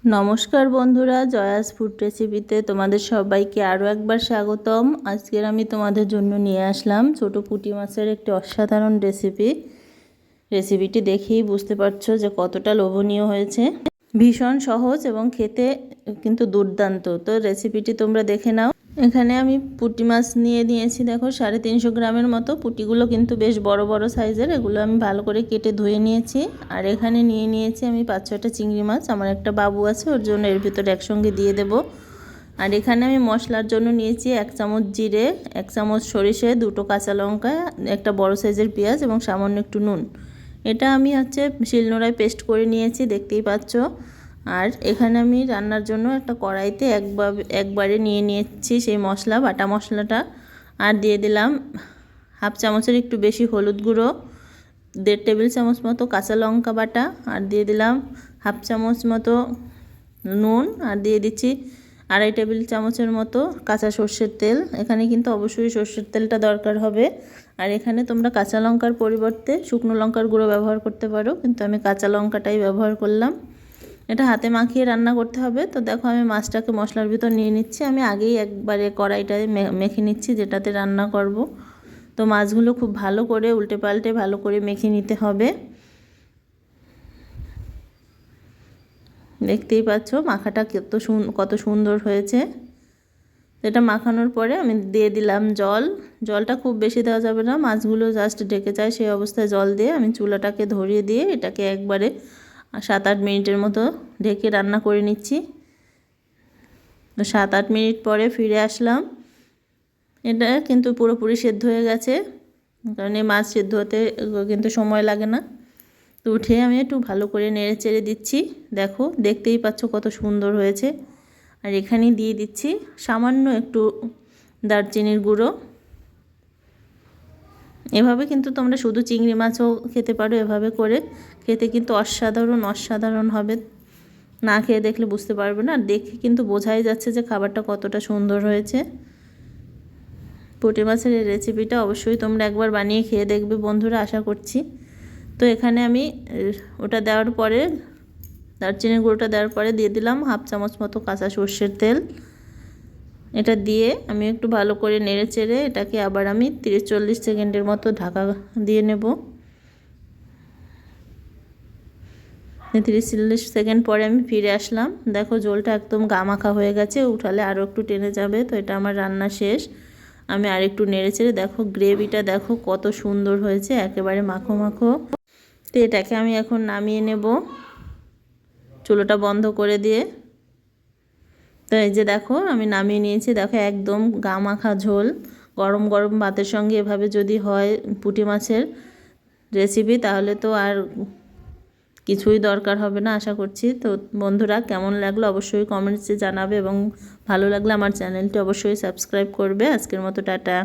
নমস্কার বন্ধুরা, জয়াস ফুড রেসিপিতে তোমাদের সবাইকে আরও একবার স্বাগতম। আজকের আমি তোমাদের জন্য নিয়ে আসলাম ছোট পুঁটি মাছের একটি অসাধারণ রেসিপিটি দেখেই বুঝতে পারছো যে কতটা লোভনীয় হয়েছে। ভীষণ সহজ এবং খেতে কিন্তু দুর্দান্ত। তো রেসিপিটি তোমরা দেখে নাও। এখানে আমি পুঁটি মাছ নিয়েছি, দেখো 350 গ্রামের মতো। পুঁটিগুলো কিন্তু বেশ বড় বড় সাইজের, এগুলো আমি ভালো করে কেটে ধুয়ে নিয়েছি। আর এখানে নিয়েছি আমি 5-6টা চিংড়ি মাছ। আমার একটা বাবু আছে, ওর জন্য এর ভিতরে একসঙ্গে দিয়ে দেব। আর এখানে আমি মশলার জন্য নিয়েছি 1 চামচ জিরে, 1 চামচ সরিষে, 2টো কাঁচা লঙ্কা, একটা বড় সাইজের পেঁয়াজ এবং সামান্য একটু নুন। এটা আমি শিলনোড়ায় পেস্ট করে নিয়েছি, দেখতেই পাচ্ছ। আর এখানে আমি রান্নার জন্য একটা কড়াইতে একবারে নিয়েছি সেই বাটা মশলাটা। আর দিয়ে দিলাম 1/2 চামচের একটু বেশি হলুদ গুঁড়ো, 1.5 টেবিল চামচ মতো কাঁচা লঙ্কা বাটা, আর দিয়ে দিলাম 1/2 চামচ মতো নুন, আর দিয়ে দিচ্ছি 2.5 টেবিল চামচের মতো কাঁচা সর্ষের তেল। এখানে কিন্তু অবশ্যই সর্ষের তেলটা দরকার হবে। আর এখানে তোমরা কাঁচা লঙ্কার পরিবর্তে শুকনো লঙ্কার গুঁড়ো ব্যবহার করতে পারো, কিন্তু আমি কাঁচা লঙ্কাটাই ব্যবহার করলাম। এটা হাতে মাখিয়ে রান্না করতে হবে। তো দেখো আমি মাছটাকে মশলার ভিতর নিয়ে নিচ্ছি। আমি আগেই একবারে কড়াইটায় মেখে নিচ্ছি যেটাতে রান্না করব। তো মাছগুলো খুব ভালো করে উল্টে পাল্টে ভালো করে মেখে নিতে হবে। দেখতেই পাচ্ছ মাখাটা কত সুন্দর হয়েছে। এটা মাখানোর পরে আমি দিয়ে দিলাম জলটা খুব বেশি দেওয়া যাবে না, মাছগুলো জাস্ট ঢেকে যায় সেই অবস্থায় জল দিয়ে আমি চুলাটাকে ধরিয়ে দিয়ে এটাকে একবারে 7-8 মিনিটের মতো ঢেকে রান্না করে নিচ্ছি। তো 7-8 মিনিট পরে ফিরে আসলাম। এটা কিন্তু পুরোপুরি সেদ্ধ হয়ে গেছে, কারণ এই মাছ সেদ্ধ হতে কিন্তু সময় লাগে না। তো উঠে আমি একটু ভালো করে নেড়ে চেড়ে দিচ্ছি। দেখো দেখতেই পাচ্ছ কত সুন্দর হয়েছে। আর এখানে দিয়ে দিচ্ছি সামান্য একটু দারচিনির গুঁড়ো। এভাবে কিন্তু তোমরা শুধু চিংড়ি মাছও খেতে পারো, এভাবে করে খেতে কিন্তু অসাধারণ হবে। না খেয়ে দেখলে বুঝতে পারবে না, আর দেখে কিন্তু বোঝাই যাচ্ছে যে খাবারটা কতটা সুন্দর হয়েছে। পুঁটি মাছের এই রেসিপিটা অবশ্যই তোমরা একবার বানিয়ে খেয়ে দেখবে বন্ধুরা, আশা করছি। তো এখানে আমি ওটা দেওয়ার পরে, দারচিনির গুঁড়োটা দেওয়ার পরে দিয়ে দিলাম 1/2 চামচ মতো কাঁচা সর্ষের তেল। এটা দিয়ে আমি একটু ভালো করে নেড়ে চেড়ে এটাকে আবার আমি 30-40 সেকেন্ডের মতো ঢাকা দিয়ে নেব। 30-40 সেকেন্ড পরে আমি ফিরে আসলাম। দেখো ঝোলটা একদম গামাখা হয়ে গেছে, উঠালে আরও একটু টেনে যাবে। তো এটা আমার রান্না শেষ। আমি আর একটু নেড়ে চেড়ে দেখো গ্রেভিটা দেখো কত সুন্দর হয়েছে, একেবারে মাখো মাখো। তো এটাকে আমি এখন নামিয়ে নেব চুলোটা বন্ধ করে দিয়ে। তো এই যে দেখো আমি নামিয়ে নিয়েছি। দেখো একদম গামাখা ঝোল, গরম গরম ভাতের সঙ্গে এভাবে যদি হয় পুঁটি মাছের রেসিপি, তাহলে তো আর কিছুই দরকার হবে না আশা করছি। তো বন্ধুরা কেমন লাগলো অবশ্যই কমেন্টসে জানাবে, এবং ভালো লাগলে আমার চ্যানেলটি অবশ্যই সাবস্ক্রাইব করবে। আজকের মতো টাটা।